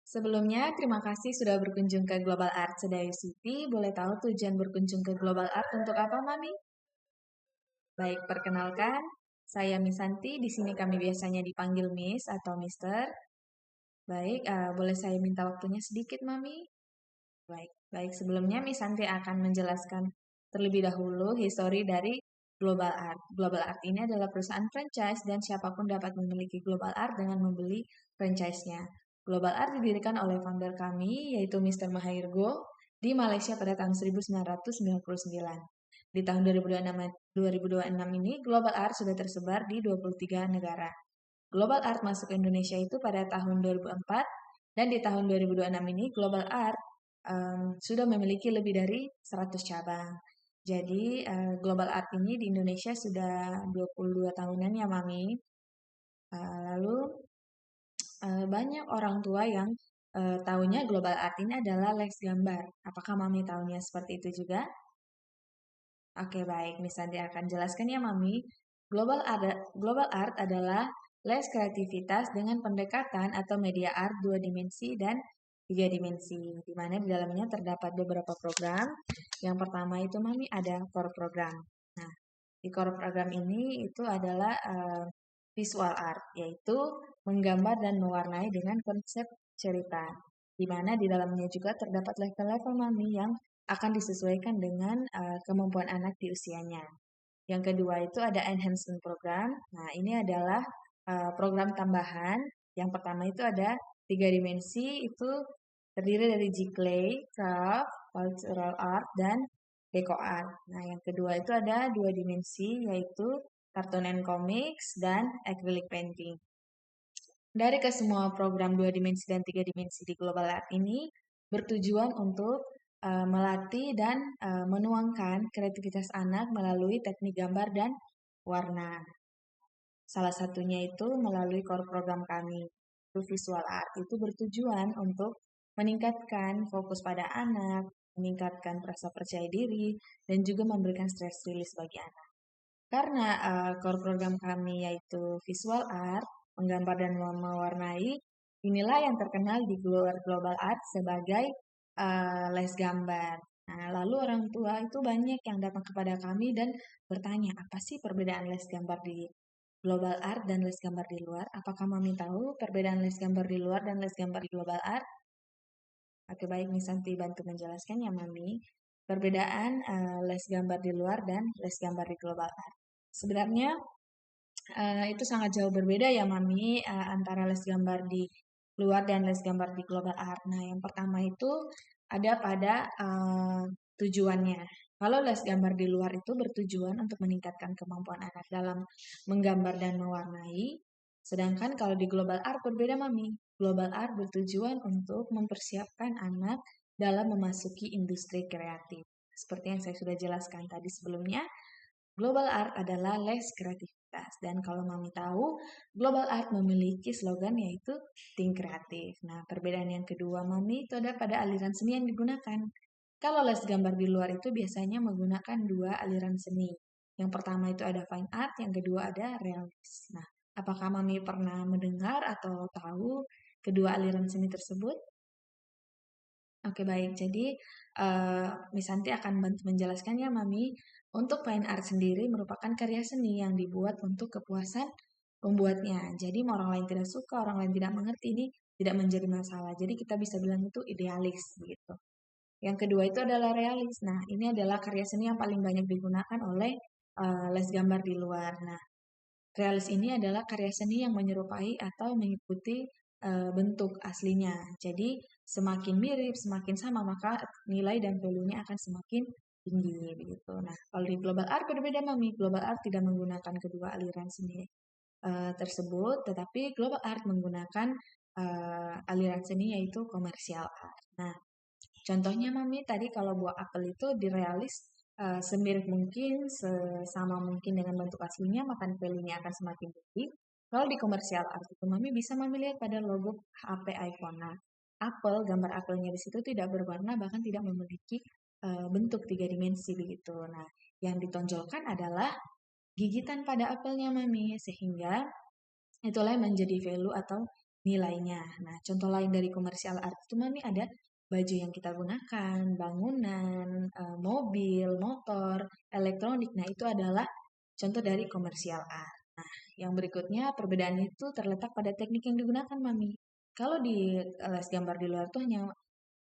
Sebelumnya, terima kasih sudah berkunjung ke Global Art Sedayu City. Boleh tahu tujuan berkunjung ke Global Art untuk apa, Mami? Baik, perkenalkan, saya Misanti. Di sini kami biasanya dipanggil Miss atau Mister. Baik, boleh saya minta waktunya sedikit, Mami? Baik. Sebelumnya Miss Santi akan menjelaskan terlebih dahulu histori dari Global Art. Global Art ini adalah perusahaan franchise dan siapapun dapat memiliki Global Art dengan membeli franchise-nya. Global Art didirikan oleh founder kami, yaitu Mr. Mahirgo, di Malaysia pada tahun 1999. Di tahun 2026 ini, Global Art sudah tersebar di 23 negara. Global Art masuk ke Indonesia itu pada tahun 2004, dan di tahun 2026 ini Global Art sudah memiliki lebih dari 100 cabang. Jadi Global Art ini di Indonesia sudah 22 tahunan ya Mami. Lalu banyak orang tua yang tahunya Global Art ini adalah les gambar. Apakah Mami tahunya seperti itu juga? Oke baik, Miss Santi akan jelaskan ya Mami. Global Art adalah les kreativitas dengan pendekatan atau media art 2 dimensi dan 3 dimensi, di mana di dalamnya terdapat beberapa program. Yang pertama itu Mami ada core program. Nah, di core program ini itu adalah visual art, yaitu menggambar dan mewarnai dengan konsep cerita, di mana di dalamnya juga terdapat level-level Mami yang akan disesuaikan dengan kemampuan anak di usianya. Yang kedua itu ada enhancement program. Nah, ini adalah program tambahan. Yang pertama itu ada 3 dimensi, itu terdiri dari G-Clay, Craft, Cultural Art, dan Deco Art. Nah, yang kedua itu ada 2 dimensi, yaitu Cartoon and Comics, dan Acrylic Painting. Dari kesemua program 2 dimensi dan 3 dimensi di Global Art ini bertujuan untuk melatih dan menuangkan kreativitas anak melalui teknik gambar dan warna. Salah satunya itu melalui core program kami, itu visual art. Itu bertujuan untuk meningkatkan fokus pada anak, meningkatkan rasa percaya diri, dan juga memberikan stress release bagi anak. Karena core program kami yaitu visual art, menggambar dan mewarnai, inilah yang terkenal di luar Global Art sebagai les gambar. Nah, lalu orang tua itu banyak yang datang kepada kami dan bertanya, apa sih perbedaan les gambar di Global Art dan les gambar di luar? Apakah Mami tahu perbedaan les gambar di luar dan les gambar di Global Art? Oke, baik, Miss Santi bantu menjelaskan ya, Mami. Perbedaan les gambar di luar dan les gambar di Global Art. Sebenarnya itu sangat jauh berbeda ya, Mami, antara les gambar di luar dan les gambar di Global Art. Nah, yang pertama itu ada pada tujuannya. Kalau les gambar di luar itu bertujuan untuk meningkatkan kemampuan anak dalam menggambar dan mewarnai. Sedangkan kalau di Global Art berbeda, Mami. Global Art bertujuan untuk mempersiapkan anak dalam memasuki industri kreatif. Seperti yang saya sudah jelaskan tadi sebelumnya, Global Art adalah les kreativitas. Dan kalau Mami tahu, Global Art memiliki slogan yaitu Think Kreatif. Nah, perbedaan yang kedua Mami itu ada pada aliran seni yang digunakan. Kalau les gambar di luar itu biasanya menggunakan 2 aliran seni. Yang pertama itu ada fine art, yang kedua ada realis. Nah, apakah Mami pernah mendengar atau tahu kedua aliran seni tersebut? Oke baik, jadi Miss Santi akan bantu menjelaskannya Mami. Untuk fine art sendiri merupakan karya seni yang dibuat untuk kepuasan pembuatnya. Jadi mau orang lain tidak suka, orang lain tidak mengerti, ini tidak menjadi masalah. Jadi kita bisa bilang itu idealis begitu. Yang kedua itu adalah realis. Nah, ini adalah karya seni yang paling banyak digunakan oleh les gambar di luar. Nah, realis ini adalah karya seni yang menyerupai atau mengikuti bentuk aslinya. Jadi, semakin mirip, semakin sama, maka nilai dan value-nya akan semakin tinggi begitu. Nah, kalau di Global Art berbeda, Mami. Global Art tidak menggunakan kedua aliran seni tersebut, tetapi Global Art menggunakan aliran seni yaitu komersial art. Nah, contohnya Mami tadi kalau buah apel itu direalis semirip mungkin, sesama mungkin dengan bentuk aslinya, maka value-nya akan semakin tinggi. Kalau di komersial art itu Mami bisa Mami lihat pada logo HP iPhone. Nah, apel, gambar apelnya di situ tidak berwarna, bahkan tidak memiliki bentuk 3 dimensi begitu. Nah, yang ditonjolkan adalah gigitan pada apelnya Mami, sehingga itulah yang menjadi value atau nilainya. Nah, contoh lain dari komersial art itu Mami ada baju yang kita gunakan, bangunan, mobil, motor, elektronik. Nah, itu adalah contoh dari komersial art. Nah, yang berikutnya perbedaan itu terletak pada teknik yang digunakan, Mami. Kalau di les gambar di luar tuh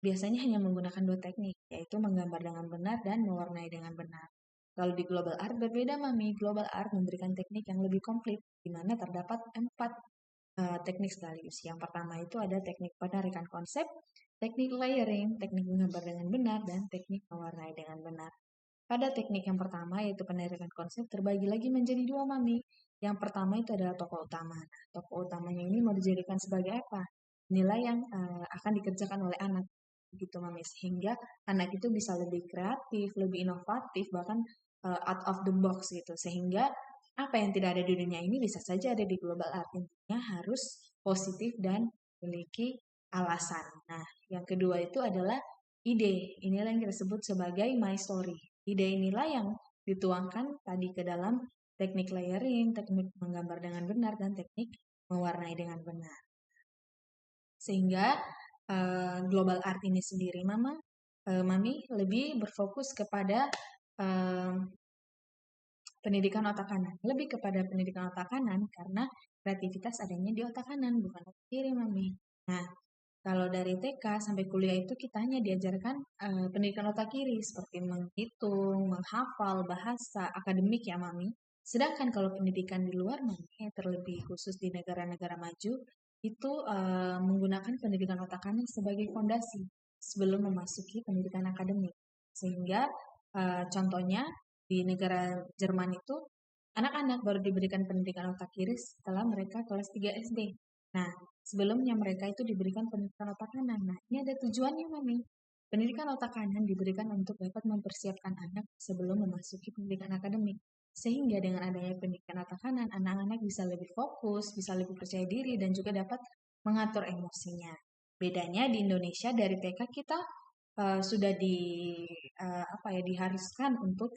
biasanya hanya menggunakan dua teknik, yaitu menggambar dengan benar dan mewarnai dengan benar. Kalau di global art berbeda, Mami. Global art memberikan teknik yang lebih komplit, di mana terdapat 4 teknik sekaligus. Yang pertama itu ada teknik penarikan konsep, teknik layering, teknik menggambar dengan benar, dan teknik mewarnai dengan benar. Pada teknik yang pertama yaitu penarikan konsep terbagi lagi menjadi dua, Mami. Yang pertama itu adalah tokoh utama. Nah, tokoh utamanya ini mau dijadikan sebagai apa? Nilai yang akan dikerjakan oleh anak. Gitu, Mami. Sehingga anak itu bisa lebih kreatif, lebih inovatif, bahkan out of the box gitu. Sehingga apa yang tidak ada di dunia ini bisa saja ada di global art. Intinya harus positif dan memiliki alasan. Nah, yang kedua itu adalah ide. Inilah yang kita sebut sebagai my story. Ide inilah yang dituangkan tadi ke dalam teknik layering, teknik menggambar dengan benar, dan teknik mewarnai dengan benar. Sehingga global art ini sendiri, Mami lebih berfokus kepada pendidikan otak kanan. Lebih kepada pendidikan otak kanan karena kreativitas adanya di otak kanan, bukan otak kiri, Mami. Nah, kalau dari TK sampai kuliah itu kita hanya diajarkan pendidikan otak kiri seperti menghitung, menghafal, bahasa, akademik ya Mami. Sedangkan kalau pendidikan di luar Mami, terlebih khusus di negara-negara maju, itu menggunakan pendidikan otak kanan sebagai fondasi sebelum memasuki pendidikan akademik. Sehingga contohnya di negara Jerman itu anak-anak baru diberikan pendidikan otak kiri setelah mereka kelas 3 SD. Nah, sebelumnya mereka itu diberikan pendidikan otak kanan. Nah, ini ada tujuannya, Mami. Pendidikan otak kanan diberikan untuk dapat mempersiapkan anak sebelum memasuki pendidikan akademik. Sehingga dengan adanya pendidikan otak kanan, anak-anak bisa lebih fokus, bisa lebih percaya diri, dan juga dapat mengatur emosinya. Bedanya di Indonesia dari TK kita sudah diharuskan untuk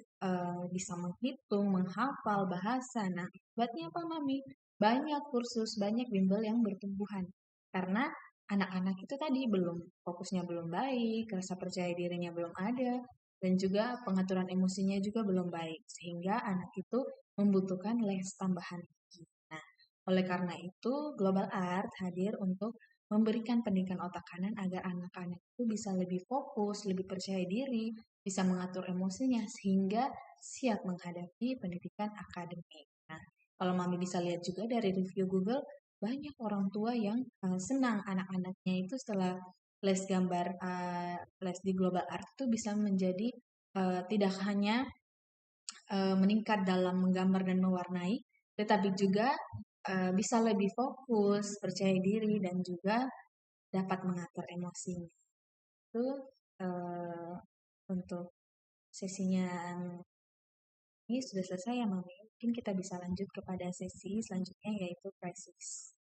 bisa menghitung, menghafal bahasa. Nah, buatnya apa, Mami? Banyak kursus, banyak bimbel yang bertumbuhan. Karena anak-anak itu tadi fokusnya belum baik, rasa percaya dirinya belum ada, dan juga pengaturan emosinya juga belum baik. Sehingga anak itu membutuhkan les tambahan. Nah, oleh karena itu, Global Art hadir untuk memberikan pendidikan otak kanan agar anak-anak itu bisa lebih fokus, lebih percaya diri, bisa mengatur emosinya, sehingga siap menghadapi pendidikan akademik. Nah, kalau Mami bisa lihat juga dari review Google, banyak orang tua yang senang anak-anaknya itu setelah les gambar, les di Global Art itu bisa menjadi tidak hanya meningkat dalam menggambar dan mewarnai, tetapi juga bisa lebih fokus, percaya diri, dan juga dapat mengatur emosinya. Itu uh, untuk sesinya ini sudah selesai ya Mami. Mungkin kita bisa lanjut kepada sesi selanjutnya yaitu krisis.